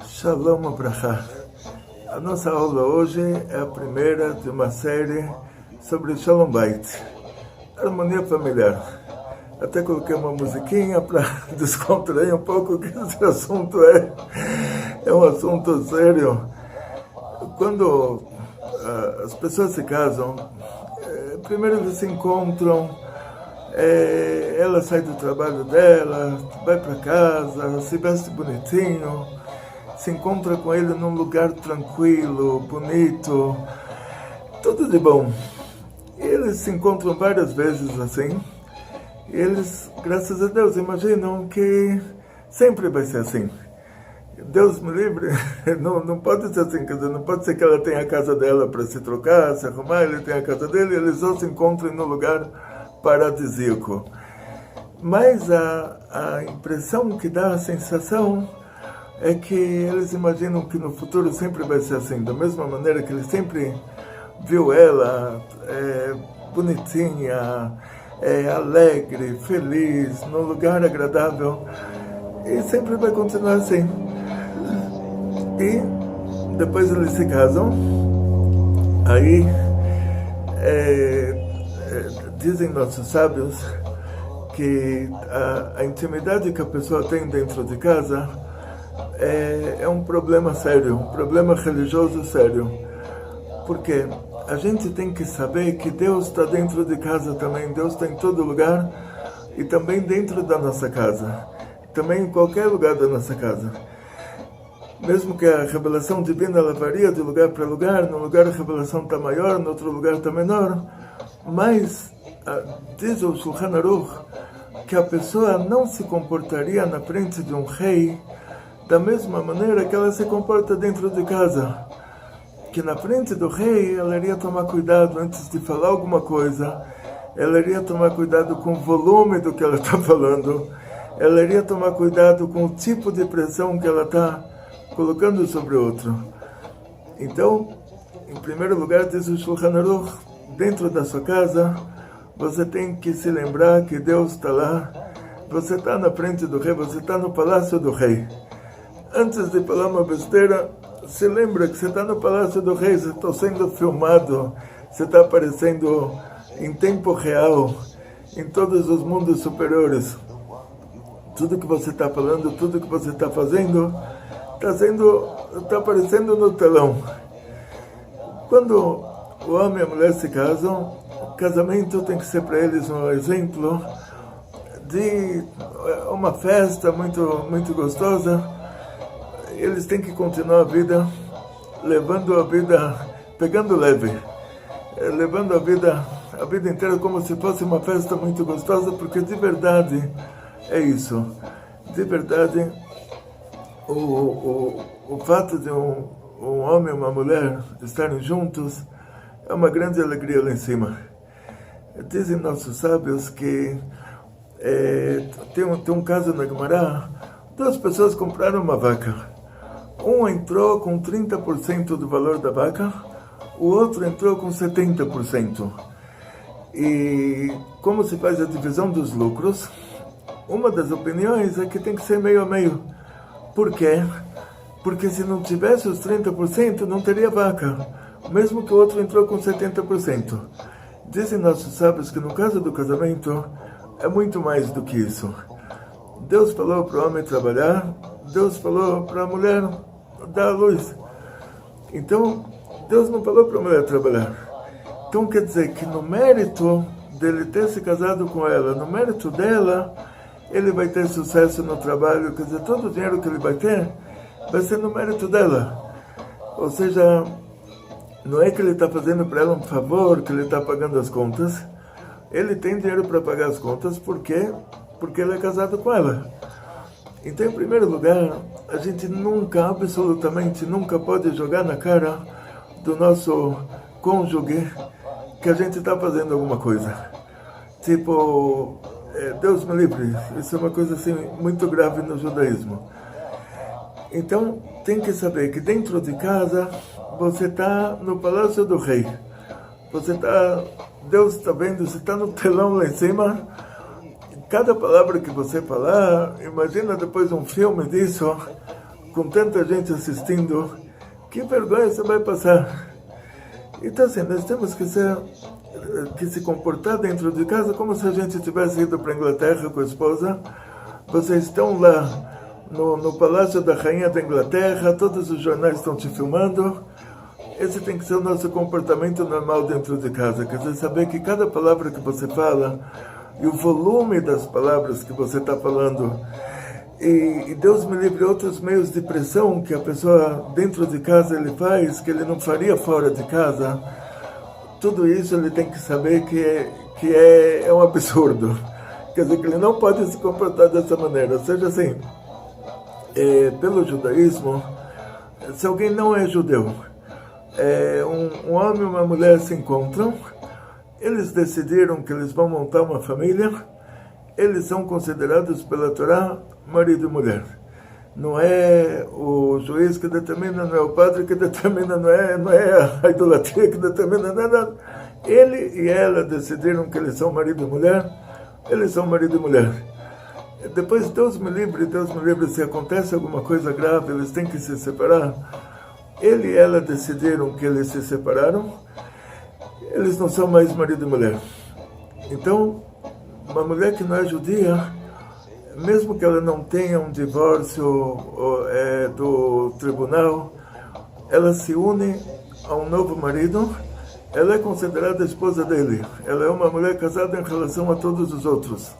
Shalom Abrahá. A nossa aula hoje é a primeira de uma série sobre Shalom Bait, harmonia familiar. Até coloquei uma musiquinha para descontrair um pouco, que esse assunto é um assunto sério. Quando as pessoas se casam, primeiro eles se encontram, ela sai do trabalho dela, vai para casa, se veste bonitinho, se encontra com ele num lugar tranquilo, bonito, tudo de bom. E eles se encontram várias vezes assim. E eles, graças a Deus, imaginam que sempre vai ser assim. Deus me livre, não pode ser assim, quer dizer, não pode ser que ela tenha a casa dela para se trocar, se arrumar, ele tem a casa dele, eles só se encontram num lugar paradisíaco. Mas a impressão que dá, a sensação, é que eles imaginam que no futuro sempre vai ser assim, da mesma maneira que ele sempre viu ela bonitinha, alegre, feliz, num lugar agradável, e sempre vai continuar assim. E depois eles se casam, aí dizem nossos sábios que a intimidade que a pessoa tem dentro de casa é um problema sério, um problema religioso sério, porque a gente tem que saber que Deus está dentro de casa também, Deus está em todo lugar e também dentro da nossa casa, também em qualquer lugar da nossa casa. Mesmo que a revelação divina ela varia de lugar para lugar, num lugar a revelação está maior, no outro lugar está menor, mas diz o Shulchan Aruch que a pessoa não se comportaria na frente de um rei da mesma maneira que ela se comporta dentro de casa. Que na frente do rei ela iria tomar cuidado antes de falar alguma coisa, ela iria tomar cuidado com o volume do que ela está falando, ela iria tomar cuidado com o tipo de pressão que ela está colocando sobre o outro. Então, em primeiro lugar, diz o Shulchan Aruch, dentro da sua casa, você tem que se lembrar que Deus está lá, você está na frente do rei, você está no palácio do rei. Antes de falar uma besteira, se lembra que você está no palácio do rei, você está sendo filmado, você está aparecendo em tempo real, em todos os mundos superiores. Tudo que você está falando, tudo que você está fazendo, está aparecendo no telão. Quando o homem e a mulher se casam, o casamento tem que ser para eles um exemplo de uma festa muito, muito gostosa. Eles têm que continuar a vida, levando a vida, pegando leve, levando a vida inteira como se fosse uma festa muito gostosa, porque de verdade é isso. De verdade, o fato de um homem e uma mulher estarem juntos é uma grande alegria lá em cima. Dizem nossos sábios que tem um caso na Gemara, duas pessoas compraram uma vaca. Um entrou com 30% do valor da vaca, o outro entrou com 70%. E como se faz a divisão dos lucros? Uma das opiniões é que tem que ser meio a meio. Por quê? Porque se não tivesse os 30%, não teria vaca, mesmo que o outro entrou com 70%. Dizem nossos sábios que no caso do casamento, é muito mais do que isso. Deus falou para o homem trabalhar, Deus falou para a mulher dar a luz. Então, Deus não falou para a mulher trabalhar. Então, quer dizer que no mérito dele ter se casado com ela, no mérito dela, ele vai ter sucesso no trabalho, quer dizer, todo o dinheiro que ele vai ter, vai ser no mérito dela. Ou seja, não é que ele está fazendo para ela um favor, que ele está pagando as contas. Ele tem dinheiro para pagar as contas, por quê? Porque ele é casado com ela. Então, em primeiro lugar, a gente nunca, absolutamente nunca pode jogar na cara do nosso cônjuge que a gente está fazendo alguma coisa. Tipo, Deus me livre, isso é uma coisa assim muito grave no judaísmo. Então, tem que saber que dentro de casa, você está no palácio do rei. Deus está vendo, você está no telão lá em cima. Cada palavra que você falar, imagina depois um filme disso, com tanta gente assistindo, que vergonha você vai passar? Então, assim, nós temos que se comportar dentro de casa como se a gente tivesse ido para a Inglaterra com a esposa. Vocês estão lá no Palácio da Rainha da Inglaterra, todos os jornais estão te filmando. Esse tem que ser o nosso comportamento normal dentro de casa. Quer dizer, saber que cada palavra que você fala e o volume das palavras que você está falando, e Deus me livre outros meios de pressão que a pessoa dentro de casa ele faz, que ele não faria fora de casa, tudo isso ele tem que saber que é um absurdo. Quer dizer, que ele não pode se comportar dessa maneira. Ou seja, assim, pelo judaísmo, se alguém não é judeu, um homem e uma mulher se encontram, eles decidiram que eles vão montar uma família, eles são considerados pela Torá marido e mulher. Não é o juiz que determina, não é o padre que determina, não é a idolatria que determina, nada. Ele e ela decidiram que eles são marido e mulher, eles são marido e mulher. Depois, Deus me livre, se acontece alguma coisa grave, eles têm que se separar. Ele e ela decidiram que eles se separaram, eles não são mais marido e mulher. Então, uma mulher que não é judia, mesmo que ela não tenha um divórcio do tribunal, ela se une a um novo marido, ela é considerada a esposa dele. Ela é uma mulher casada em relação a todos os outros.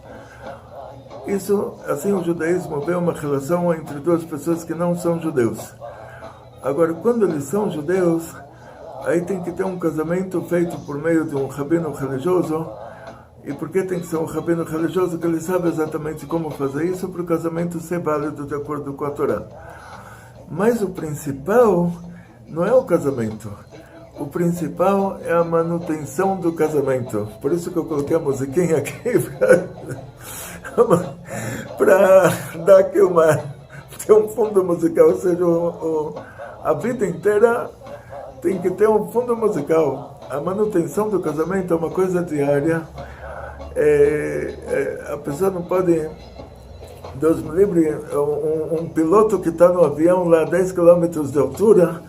Isso, assim, o judaísmo vê uma relação entre duas pessoas que não são judeus. Agora, quando eles são judeus, aí tem que ter um casamento feito por meio de um rabino religioso. E por que tem que ser um rabino religioso? Que ele sabe exatamente como fazer isso para o casamento ser válido de acordo com a Torá. Mas o principal não é o casamento. O principal é a manutenção do casamento. Por isso que eu coloquei a musiquinha aqui para dar aqui ter um fundo musical. Ou seja, a vida inteira tem que ter um fundo musical. A manutenção do casamento é uma coisa diária. A pessoa não pode, Deus me livre, um piloto que está no avião lá a 10 km de altura,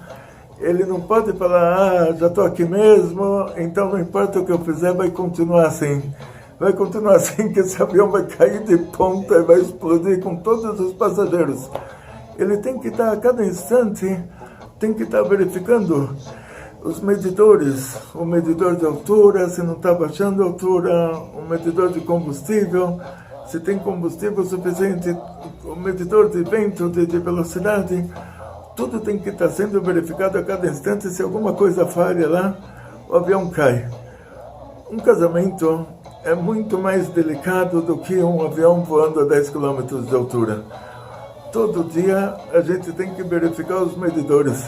ele não pode falar, já estou aqui mesmo, então não importa o que eu fizer, vai continuar assim. Vai continuar assim, que esse avião vai cair de ponta e vai explodir com todos os passageiros. Ele tem que estar, a cada instante, tem que estar verificando os medidores, o medidor de altura, se não está baixando a altura, o medidor de combustível, se tem combustível suficiente, o medidor de vento, de velocidade, tudo tem que estar sendo verificado a cada instante. Se alguma coisa falha lá, o avião cai. Um casamento é muito mais delicado do que um avião voando a 10 km de altura. Todo dia a gente tem que verificar os medidores.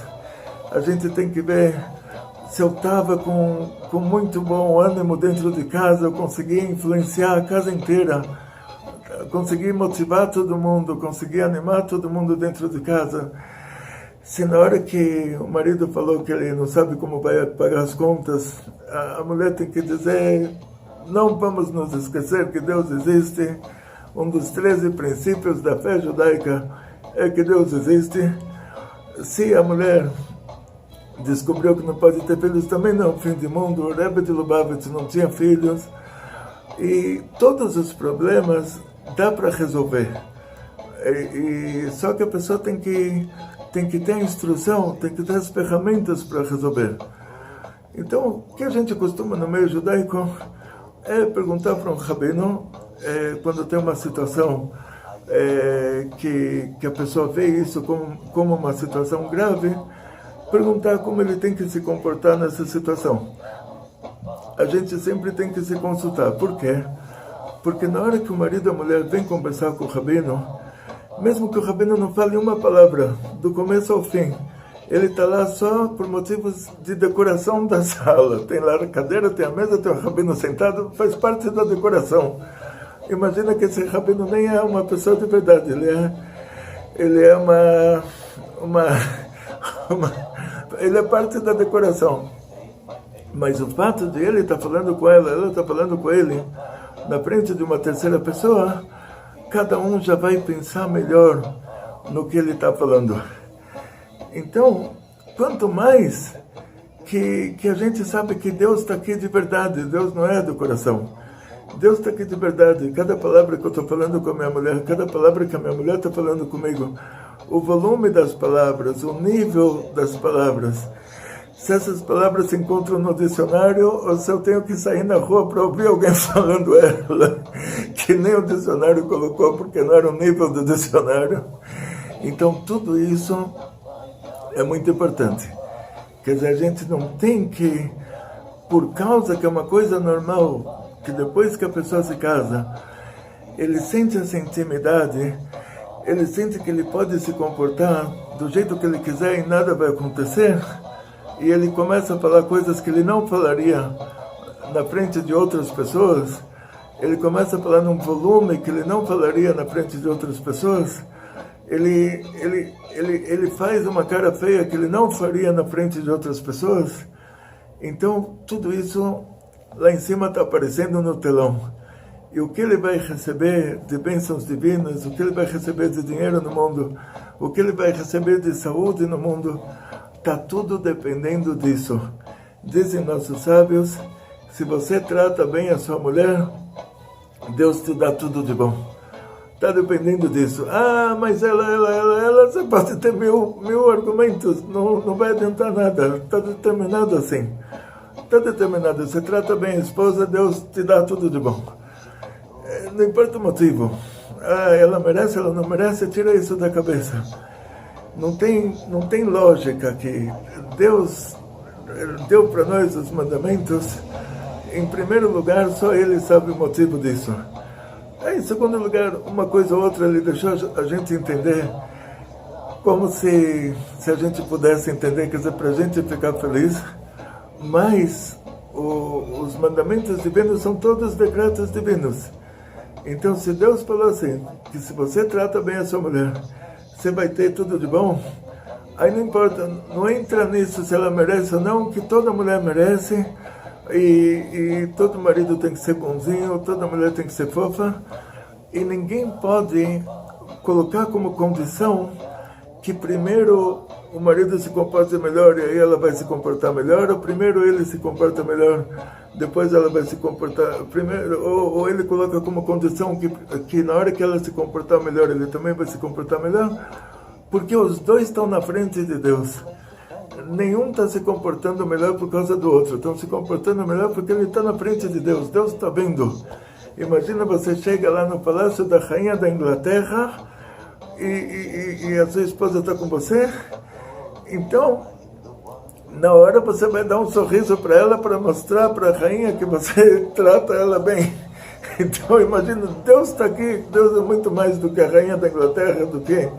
A gente tem que ver se eu estava com muito bom ânimo dentro de casa, eu consegui influenciar a casa inteira, consegui motivar todo mundo, consegui animar todo mundo dentro de casa. Se na hora que o marido falou que ele não sabe como vai pagar as contas, a mulher tem que dizer, não vamos nos esquecer que Deus existe. Um dos 13 princípios da fé judaica é que Deus existe. Se a mulher descobriu que não pode ter filhos, também não é um fim de mundo. O Rebbe de Lubavitch não tinha filhos. E todos os problemas dá para resolver. Só que a pessoa tem que ter a instrução, tem que ter as ferramentas para resolver. Então, o que a gente costuma no meio judaico é perguntar para um rabino, quando tem uma situação que a pessoa vê isso como uma situação grave, perguntar como ele tem que se comportar nessa situação. A gente sempre tem que se consultar. Por quê? Porque na hora que o marido e a mulher vêm conversar com o rabino, mesmo que o rabino não fale uma palavra, do começo ao fim, ele está lá só por motivos de decoração da sala. Tem lá a cadeira, tem a mesa, tem o rabino sentado, faz parte da decoração. Imagina que esse rabino nem é uma pessoa de verdade, ele é ele é parte da decoração. Mas o fato de ele estar falando com ela está falando com ele, na frente de uma terceira pessoa, cada um já vai pensar melhor no que ele está falando. Então, quanto mais que a gente sabe que Deus está aqui de verdade, Deus não é do coração. Deus está aqui de verdade. Cada palavra que eu estou falando com a minha mulher, cada palavra que a minha mulher está falando comigo, o volume das palavras, o nível das palavras, se essas palavras se encontram no dicionário ou se eu tenho que sair na rua para ouvir alguém falando ela, que nem o dicionário colocou porque não era o nível do dicionário. Então tudo isso é muito importante. Quer dizer, a gente não tem que, por causa que é uma coisa normal, que depois que a pessoa se casa, ele sente essa intimidade, ele sente que ele pode se comportar do jeito que ele quiser e nada vai acontecer, e ele começa a falar coisas que ele não falaria na frente de outras pessoas, ele começa a falar num volume que ele não falaria na frente de outras pessoas, ele faz uma cara feia que ele não faria na frente de outras pessoas. Então, tudo isso lá em cima está aparecendo no telão. E o que ele vai receber de bênçãos divinas, o que ele vai receber de dinheiro no mundo, o que ele vai receber de saúde no mundo, está tudo dependendo disso. Dizem nossos sábios, se você trata bem a sua mulher, Deus te dá tudo de bom. Está dependendo disso. Ah, mas ela, você pode ter mil argumentos, não vai adiantar nada. Está determinado assim. Está determinado. Você trata bem a esposa, Deus te dá tudo de bom. Não importa o motivo. Ah, ela merece, ela não merece, tira isso da cabeça. Não tem lógica aqui. Deus deu para nós os mandamentos. Em primeiro lugar, só Ele sabe o motivo disso. Em segundo lugar, uma coisa ou outra, Ele deixou a gente entender como se a gente pudesse entender, quer dizer, para a gente ficar feliz. Mas os mandamentos divinos são todos decretos divinos. Então, se Deus falou assim, que se você trata bem a sua mulher, você vai ter tudo de bom, aí não importa, não entra nisso se ela merece ou não, que toda mulher merece, e todo marido tem que ser bonzinho, toda mulher tem que ser fofa, e ninguém pode colocar como condição que primeiro o marido se comporte melhor e aí ela vai se comportar melhor, ou primeiro ele se comporta melhor, depois ela vai se comportar primeiro, ou ele coloca como condição que na hora que ela se comportar melhor, ele também vai se comportar melhor, porque os dois estão na frente de Deus. Nenhum está se comportando melhor por causa do outro, estão se comportando melhor porque ele está na frente de Deus, Deus está vendo. Imagina você chega lá no palácio da rainha da Inglaterra e a sua esposa está com você, então na hora você vai dar um sorriso para ela para mostrar para a rainha que você trata ela bem. Então imagina, Deus está aqui, Deus é muito mais do que a rainha da Inglaterra, do que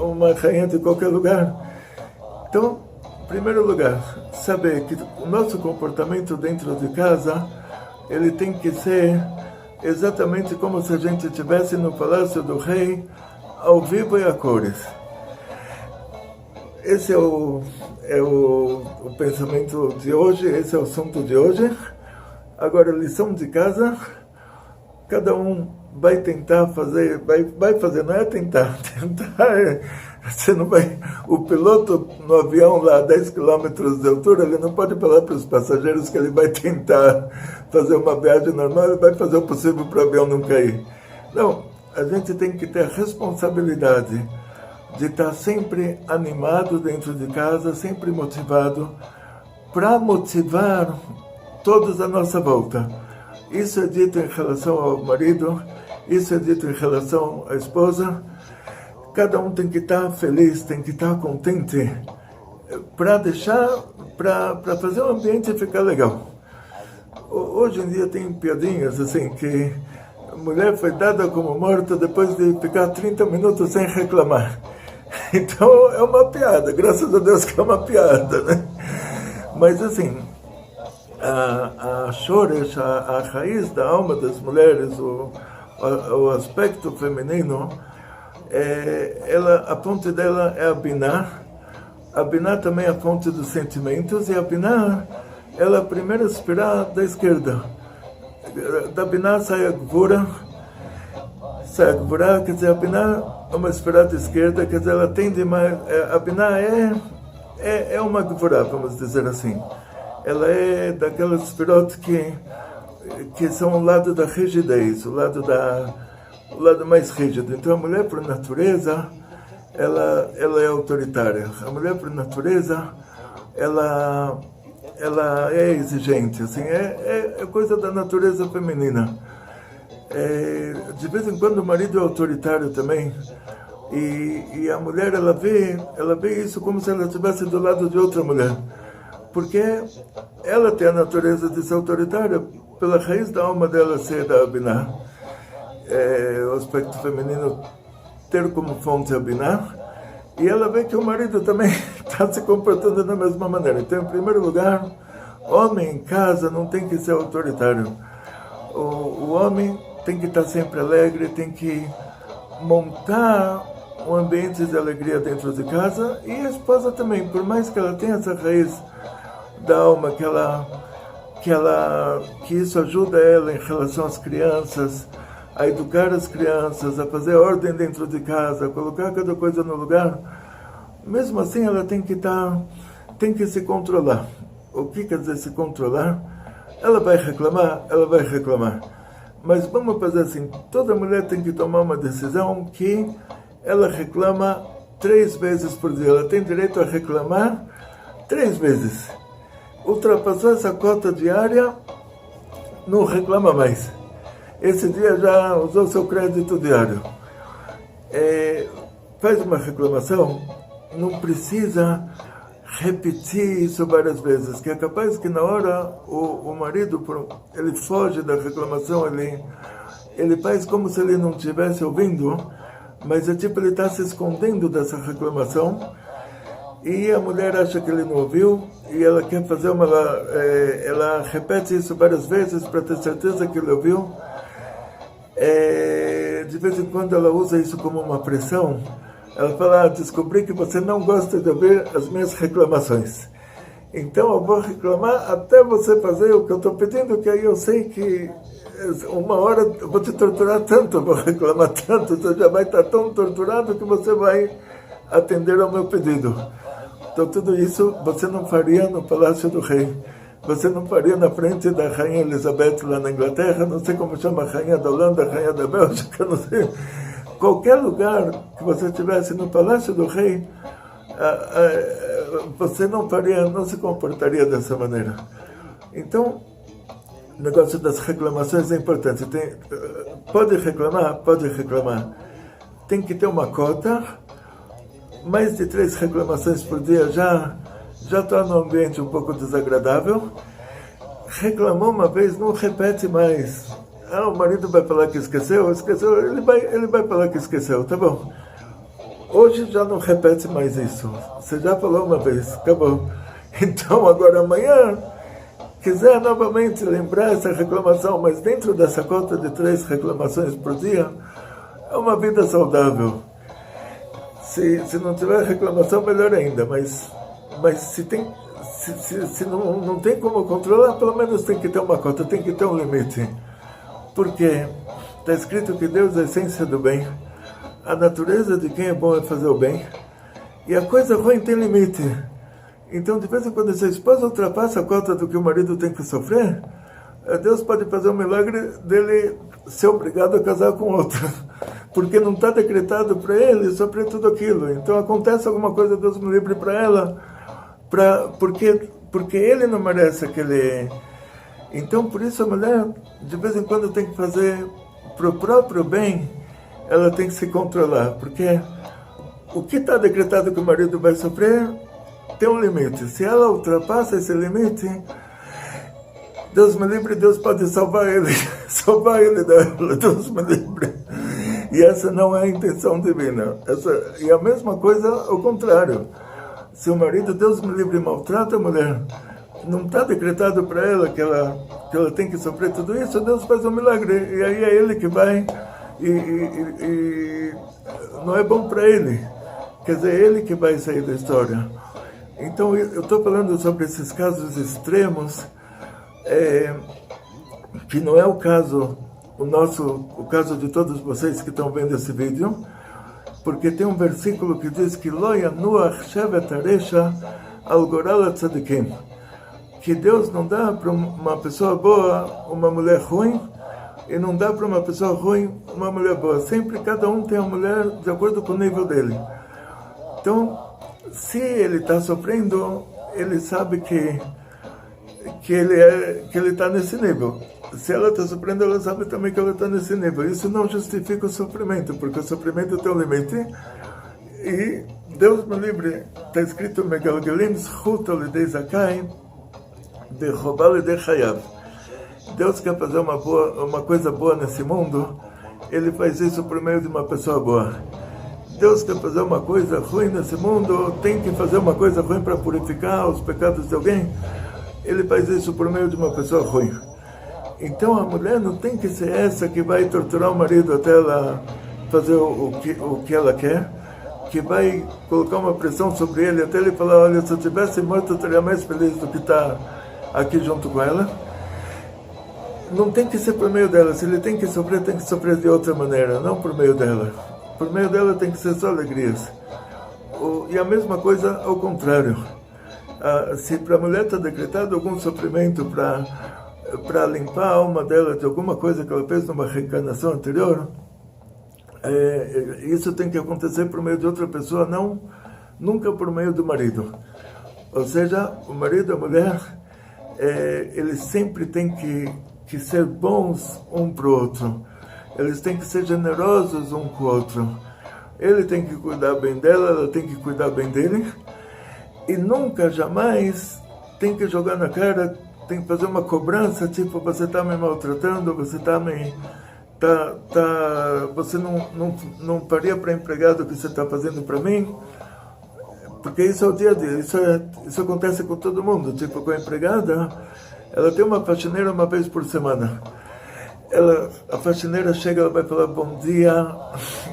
uma rainha de qualquer lugar. Então, em primeiro lugar, saber que o nosso comportamento dentro de casa, ele tem que ser exatamente como se a gente estivesse no palácio do rei, ao vivo e a cores. Esse é o pensamento de hoje, esse é o assunto de hoje. Agora, lição de casa, cada um vai tentar fazer, vai fazer, não é tentar você não vai, o piloto no avião lá a 10 km de altura, ele não pode falar para os passageiros que ele vai tentar fazer uma viagem normal, ele vai fazer o possível para o avião não cair. Não, a gente tem que ter a responsabilidade de estar sempre animado dentro de casa, sempre motivado, para motivar todos à nossa volta. Isso é dito em relação ao marido, isso é dito em relação à esposa. Cada um tem que estar feliz, tem que estar contente para fazer o ambiente ficar legal. Hoje em dia tem piadinhas assim, que a mulher foi dada como morta depois de ficar 30 minutos sem reclamar. Então é uma piada, graças a Deus que é uma piada, né? Mas assim, a Shoresh, a raiz da alma das mulheres, o aspecto feminino, a fonte dela é a Binah. A Binah também é a fonte dos sentimentos, e a Binah, ela é a primeira espiral da esquerda. Da Binah sai a Gvura. a Gvurá, quer dizer, a Binah é uma esfera de esquerda, quer dizer, ela tende mais, a Binah é uma Gvurá, vamos dizer assim. Ela é daquelas esferot que são o lado da rigidez, o lado mais rígido. Então a mulher, por natureza, ela é autoritária. A mulher, por natureza, ela é exigente, assim, é coisa da natureza feminina. De vez em quando o marido é autoritário também, e a mulher ela vê isso como se ela estivesse do lado de outra mulher, porque ela tem a natureza de ser autoritária pela raiz da alma dela ser da Binah, o aspecto feminino ter como fonte a Binah, e ela vê que o marido também está se comportando da mesma maneira. Então, em primeiro lugar, homem em casa não tem que ser autoritário. O homem tem que estar sempre alegre, tem que montar um ambiente de alegria dentro de casa, e a esposa também, por mais que ela tenha essa raiz da alma, que isso ajuda ela em relação às crianças, a educar as crianças, a fazer ordem dentro de casa, a colocar cada coisa no lugar, mesmo assim ela tem que se controlar. O que quer dizer se controlar? Ela vai reclamar. Mas vamos fazer assim, toda mulher tem que tomar uma decisão que ela reclama 3 vezes por dia. Ela tem direito a reclamar 3 vezes. Ultrapassou essa cota diária, não reclama mais. Esse dia já usou seu crédito diário. Faz uma reclamação, não precisa repetir isso várias vezes, que é capaz que na hora o marido ele foge da reclamação, ele faz como se ele não estivesse ouvindo, mas é tipo ele está se escondendo dessa reclamação, e a mulher acha que ele não ouviu, e ela quer fazer ela repete isso várias vezes para ter certeza que ele ouviu. De vez em quando ela usa isso como uma pressão. Ela fala: descobri que você não gosta de ouvir as minhas reclamações, então eu vou reclamar até você fazer o que eu estou pedindo, que aí eu sei que uma hora eu vou te torturar tanto, eu vou reclamar tanto, você já vai estar tão torturado que você vai atender ao meu pedido. Então tudo isso você não faria no Palácio do Rei, você não faria na frente da Rainha Elizabeth lá na Inglaterra, não sei como chama, a Rainha da Holanda, a Rainha da Bélgica, não sei. Qualquer lugar que você estivesse no Palácio do Rei, você não se comportaria dessa maneira. Então, o negócio das reclamações é importante. Pode reclamar. Tem que ter uma cota. Mais de 3 reclamações por dia já torna o ambiente um pouco desagradável. Reclamou uma vez, não repete mais. O marido vai falar que esqueceu, ele vai falar que esqueceu, tá bom. Hoje já não repete mais isso. Você já falou uma vez, acabou. Então agora amanhã, quiser novamente lembrar essa reclamação, mas dentro dessa cota de 3 reclamações por dia, é uma vida saudável. Se não tiver reclamação, melhor ainda, mas se não tem como controlar, pelo menos tem que ter uma cota, tem que ter um limite. Porque está escrito que Deus é a essência do bem, a natureza de quem é bom é fazer o bem, e a coisa ruim tem limite. Então, de vez em quando, se a esposa ultrapassa a cota do que o marido tem que sofrer, Deus pode fazer um milagre dele ser obrigado a casar com outra, porque não está decretado para ele sofrer tudo aquilo. Então, acontece alguma coisa, Deus me livre para ela, porque ele não merece aquele... Então, por isso a mulher, de vez em quando, tem que fazer para o próprio bem, ela tem que se controlar, porque o que está decretado que o marido vai sofrer tem um limite. Se ela ultrapassa esse limite, Deus me livre, Deus pode salvar ele dela, Deus me livre. E essa não é a intenção divina. E a mesma coisa ao contrário. Se o marido, Deus me livre, maltrata a mulher, não está decretado para ela que ela tem que sofrer tudo isso, Deus faz um milagre, e aí é ele que vai, e não é bom para ele, quer dizer, é ele que vai sair da história. Então eu estou falando sobre esses casos extremos, que não é o caso o caso de todos vocês que estão vendo esse vídeo, porque tem um versículo que diz que Lo yanuach shevet haresha al goral hatzadikim, que Deus não dá para uma pessoa boa uma mulher ruim, e não dá para uma pessoa ruim uma mulher boa. Sempre cada um tem a mulher de acordo com o nível dele. Então, se ele está sofrendo, ele sabe que ele está nesse nível. Se ela está sofrendo, ela sabe também que ela está nesse nível. Isso não justifica o sofrimento, porque o sofrimento tem um limite. E Deus me livre, está escrito Megalgalim zchut alidei zakai de roubar alidei chayav. Deus quer fazer uma coisa boa nesse mundo, ele faz isso por meio de uma pessoa boa. Deus quer fazer uma coisa ruim nesse mundo, tem que fazer uma coisa ruim para purificar os pecados de alguém, ele faz isso por meio de uma pessoa ruim. Então a mulher não tem que ser essa que vai torturar o marido até ela fazer o que ela quer, que vai colocar uma pressão sobre ele até ele falar, olha, se eu tivesse morto eu estaria mais feliz do que estar aqui junto com ela. Não tem que ser por meio dela. Se ele tem que sofrer de outra maneira, não por meio dela. Por meio dela tem que ser só alegrias. E a mesma coisa ao contrário. Se para a mulher está decretado algum sofrimento para limpar a alma dela de alguma coisa que ela fez numa reencarnação anterior, isso tem que acontecer por meio de outra pessoa, nunca por meio do marido. Ou seja, o marido e a mulher, eles sempre têm que ser bons um para o outro. Eles têm que ser generosos um com o outro. Ele tem que cuidar bem dela, ela tem que cuidar bem dele. E nunca, jamais, tem que jogar na cara, tem que fazer uma cobrança, tipo, você está me maltratando, você você não faria para empregado o que você está fazendo para mim. Porque isso é o dia a dia, isso acontece com todo mundo. Tipo, com a empregada, ela tem uma faxineira uma vez por semana. A faxineira chega, ela vai falar bom dia,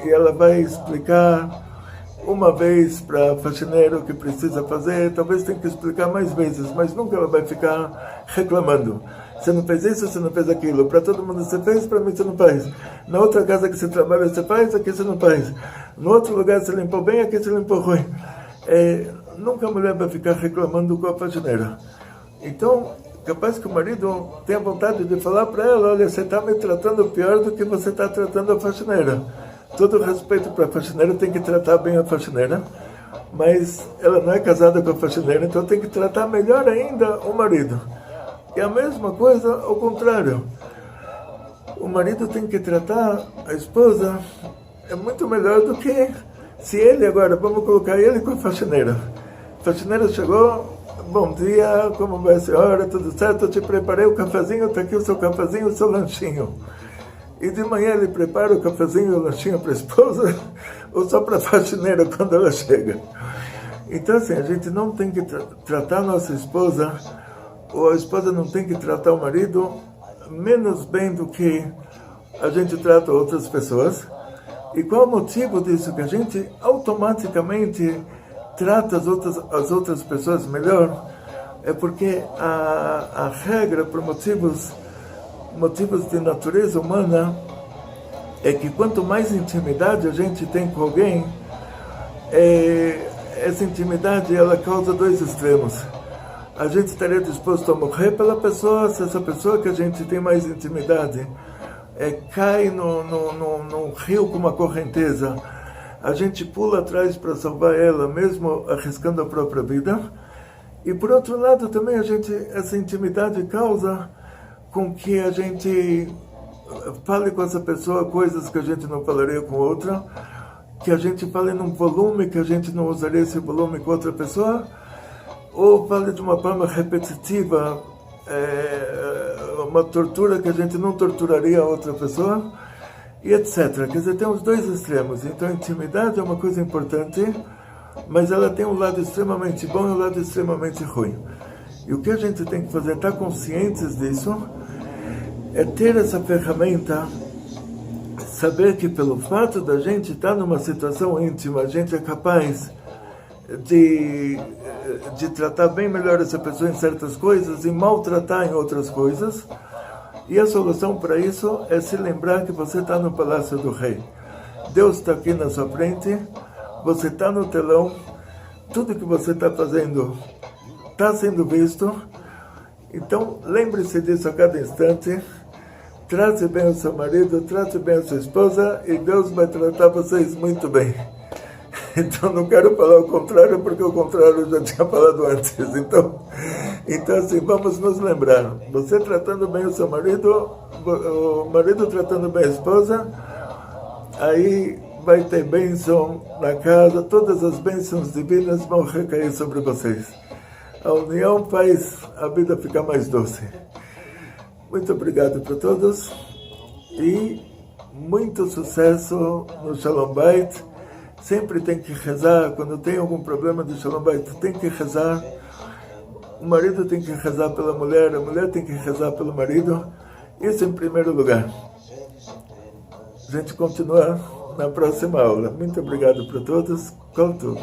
e ela vai explicar uma vez para a faxineira o que precisa fazer. Talvez tenha que explicar mais vezes, mas nunca ela vai ficar reclamando. Você não fez isso, você não fez aquilo. Para todo mundo você fez, para mim você não faz. Na outra casa que você trabalha você faz, aqui você não faz. No outro lugar você limpou bem, aqui você limpou ruim. Nunca a mulher vai ficar reclamando com a faxineira. Então, capaz que o marido tenha vontade de falar para ela, olha, você está me tratando pior do que você está tratando a faxineira. Todo respeito para a faxineira, tem que tratar bem a faxineira, mas ela não é casada com a faxineira, então tem que tratar melhor ainda o marido. E a mesma coisa ao contrário. O marido tem que tratar a esposa muito melhor do que se ele agora, vamos colocar ele com a faxineira. A faxineira chegou, bom dia, como vai a senhora, tudo certo? Eu te preparei o cafezinho, está aqui o seu cafezinho, o seu lanchinho. E de manhã ele prepara o cafezinho e o lanchinho para a esposa, ou só para a faxineira quando ela chega. Então assim, a gente não tem que tratar a nossa esposa, ou a esposa não tem que tratar o marido menos bem do que a gente trata outras pessoas. E qual o motivo disso? Que a gente automaticamente trata as outras pessoas melhor? É porque a regra, por motivos de natureza humana, é que quanto mais intimidade a gente tem com alguém, essa intimidade ela causa dois extremos. A gente estaria disposto a morrer pela pessoa, se essa pessoa que a gente tem mais intimidade cai num rio com uma correnteza, a gente pula atrás para salvar ela, mesmo arriscando a própria vida. E por outro lado também essa intimidade causa com que a gente fale com essa pessoa coisas que a gente não falaria com outra, que a gente fale num volume que a gente não usaria esse volume com outra pessoa, ou fale de uma forma repetitiva, uma tortura que a gente não torturaria a outra pessoa, e etc. Quer dizer, tem os dois extremos. Então a intimidade é uma coisa importante, mas ela tem um lado extremamente bom e um lado extremamente ruim. E o que a gente tem que fazer, estar conscientes disso, é ter essa ferramenta, saber que pelo fato da gente estar numa situação íntima, a gente é capaz de tratar bem melhor essa pessoa em certas coisas e maltratar em outras coisas. E a solução para isso é se lembrar que você está no Palácio do Rei. Deus está aqui na sua frente, você está no telão, tudo que você está fazendo está sendo visto. Então, lembre-se disso a cada instante. Trate bem o seu marido, trate bem a sua esposa e Deus vai tratar vocês muito bem. Então, não quero falar o contrário, porque o contrário eu já tinha falado antes. Então assim, vamos nos lembrar. Você tratando bem o seu marido, o marido tratando bem a esposa, aí vai ter bênção na casa, todas as bênçãos divinas vão recair sobre vocês. A união faz a vida ficar mais doce. Muito obrigado para todos e muito sucesso no Shalom Bait. Sempre tem que rezar, quando tem algum problema de Shalom Bait, tem que rezar. O marido tem que rezar pela mulher, a mulher tem que rezar pelo marido. Isso em primeiro lugar. A gente continua na próxima aula. Muito obrigado para todos. Com tudo.